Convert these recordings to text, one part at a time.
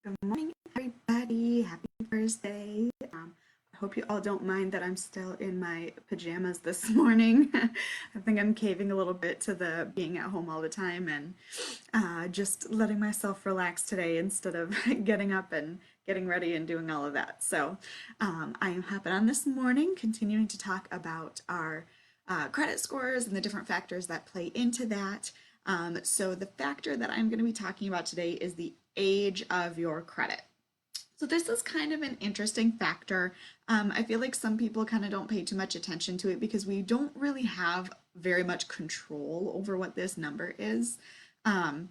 Good morning, everybody. Happy Thursday. I hope you all don't mind that I'm still in my pajamas this morning. I think I'm caving a little bit to the being at home all the time and just letting myself relax today instead of getting up and getting ready and doing all of that. So I am hopping on this morning, continuing to talk about our credit scores and the different factors that play into that. So the factor that I'm going to be talking about today is the age of your credit. So this is kind of an interesting factor. I feel like some people kind of don't pay too much attention to it because we don't really have very much control over what this number is. Um,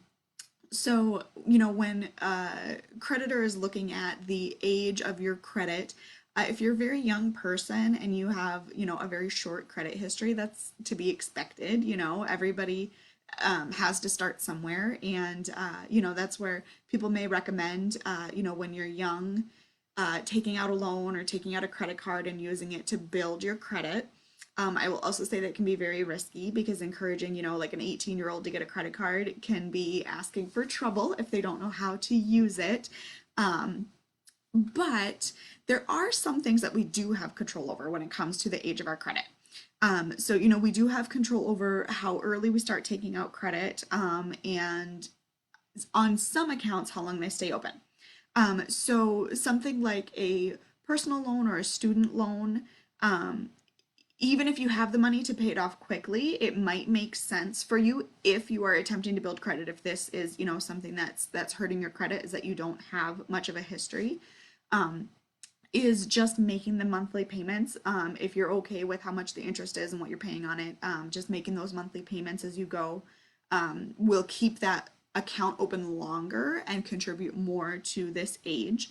when a creditor is looking at the age of your credit, if you're a very young person and you have, a very short credit history, that's to be expected. Everybody has to start somewhere. And, that's where people may recommend, when you're young, taking out a loan or taking out a credit card and using it to build your credit. I will also say that can be very risky because encouraging, like an 18-year-old to get a credit card can be asking for trouble if they don't know how to use it. But there are some things that we do have control over when it comes to the age of our credit. We do have control over how early we start taking out credit, and on some accounts, how long they stay open. So something like a personal loan or a student loan, um, even if you have the money to pay it off quickly, it might make sense for you if you are attempting to build credit. If this is, something that's hurting your credit, is that you don't have much of a history. Um, is just making the monthly payments. If you're okay with how much the interest is and what you're paying on it, just making those monthly payments as you go will keep that account open longer and contribute more to this age.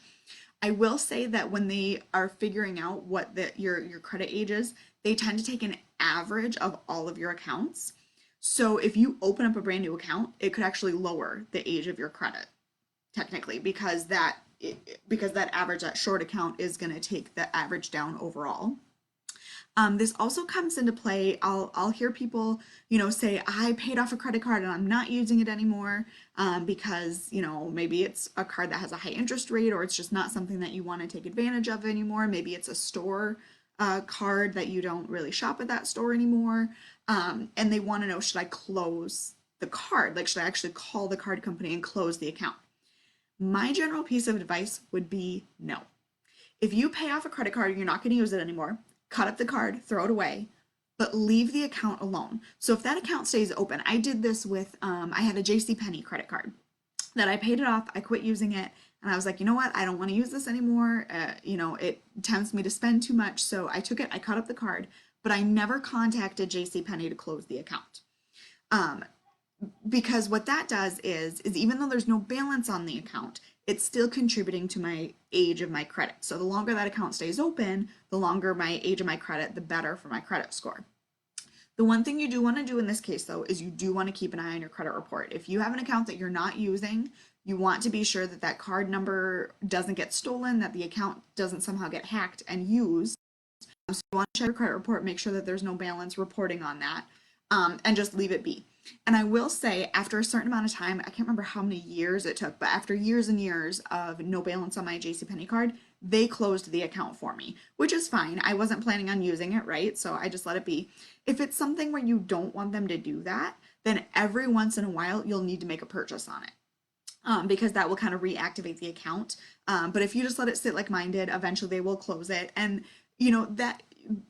I will say that when they are figuring out what your credit age is, they tend to take an average of all of your accounts. So if you open up a brand new account, it could actually lower the age of your credit technically because that average, that short account is going to take the average down overall. This also comes into play. I'll hear people, say I paid off a credit card and I'm not using it anymore because maybe it's a card that has a high interest rate or it's just not something that you want to take advantage of anymore. Maybe it's a store card that you don't really shop at that store anymore, and they want to know, should I close the card? Like, should I actually call the card company and close the account? My general piece of advice would be no. If you pay off a credit card and you're not going to use it anymore, cut up the card, throw it away, but leave the account alone. So if that account stays open, I did this with, I had a JCPenney credit card that I paid it off, I quit using it, and I was like, you know what, I don't want to use this anymore. It tempts me to spend too much, so I took it, I cut up the card, but I never contacted JCPenney to close the account. Um, because what that does is even though there's no balance on the account, it's still contributing to my age of my credit. So the longer that account stays open, the longer my age of my credit, the better for my credit score. The one thing you do want to do in this case though is you do want to keep an eye on your credit report. If you have an account that you're not using, you want to be sure that that card number doesn't get stolen, that the account doesn't somehow get hacked and used. So you want to check your credit report, make sure that there's no balance reporting on that, and just leave it be. And I will say, after a certain amount of time, I can't remember how many years it took, but after years and years of no balance on my JCPenney card, they closed the account for me, which is fine. I wasn't planning on using it, right? So I just let it be. If it's something where you don't want them to do that, then every once in a while you'll need to make a purchase on it. Because that will kind of reactivate the account. But if you just let it sit like mine did, eventually they will close it. And, that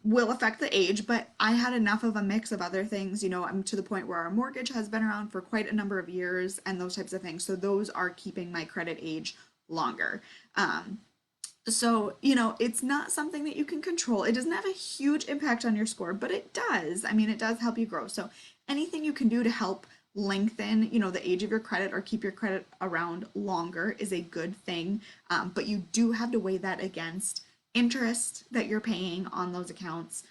will affect the age, but I had enough of a mix of other things. I'm to the point where our mortgage has been around for quite a number of years and those types of things. So those are keeping my credit age longer. It's not something that you can control. It doesn't have a huge impact on your score, but it does. I mean, it does help you grow. So anything you can do to help lengthen, the age of your credit or keep your credit around longer is a good thing. But you do have to weigh that against interest that you're paying on those accounts.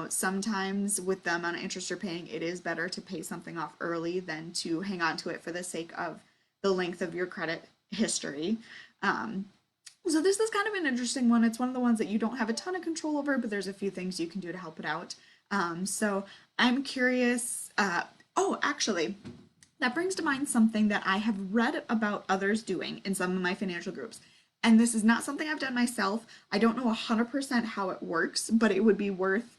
Sometimes with the amount of interest you're paying, it is better to pay something off early than to hang on to it for the sake of the length of your credit history. So this is kind of an interesting one. It's one of the ones that you don't have a ton of control over, but there's a few things you can do to help it out. So I'm curious. Oh, actually, That brings to mind something that I have read about others doing in some of my financial groups. And this is not something I've done myself. I don't know 100% how it works, but it would be worth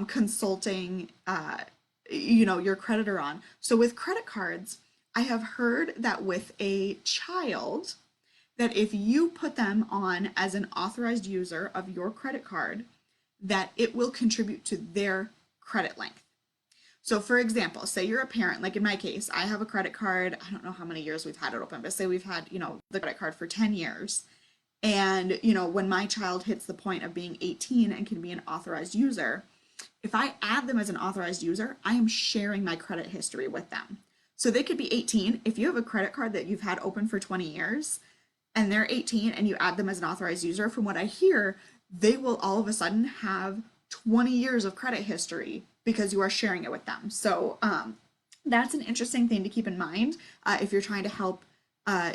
consulting, your creditor on. So with credit cards, I have heard that with a child, that if you put them on as an authorized user of your credit card, that it will contribute to their credit length. So for example, say you're a parent, like in my case, I have a credit card. I don't know how many years we've had it open, but say we've had, the credit card for 10 years. And, when my child hits the point of being 18 and can be an authorized user, if I add them as an authorized user, I am sharing my credit history with them. So they could be 18. If you have a credit card that you've had open for 20 years and they're 18 and you add them as an authorized user, from what I hear, they will all of a sudden have 20 years of credit history because you are sharing it with them. So that's an interesting thing to keep in mind if you're trying to help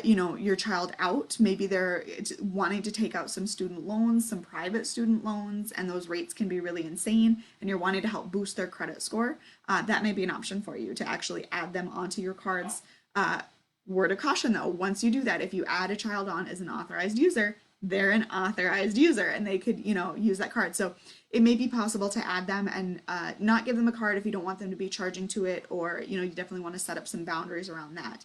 your child out. Maybe they're wanting to take out some student loans, some private student loans, and those rates can be really insane, and you're wanting to help boost their credit score. That may be an option for you to actually add them onto your cards. Word of caution though, once you do that, if you add a child on as an authorized user, they're an authorized user and they could, use that card. So it may be possible to add them and not give them a card if you don't want them to be charging to it, or, you definitely want to set up some boundaries around that.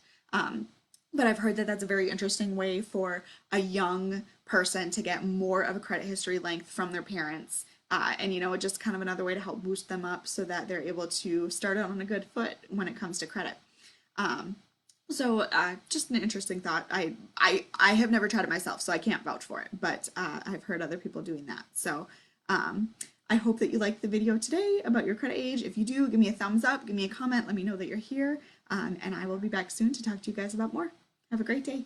But I've heard that that's a very interesting way for a young person to get more of a credit history length from their parents. And, just kind of another way to help boost them up so that they're able to start out on a good foot when it comes to credit. So just an interesting thought. I have never tried it myself, so I can't vouch for it, but I've heard other people doing that. So I hope that you liked the video today about your credit age. If you do, give me a thumbs up, give me a comment, let me know that you're here, and I will be back soon to talk to you guys about more. Have a great day.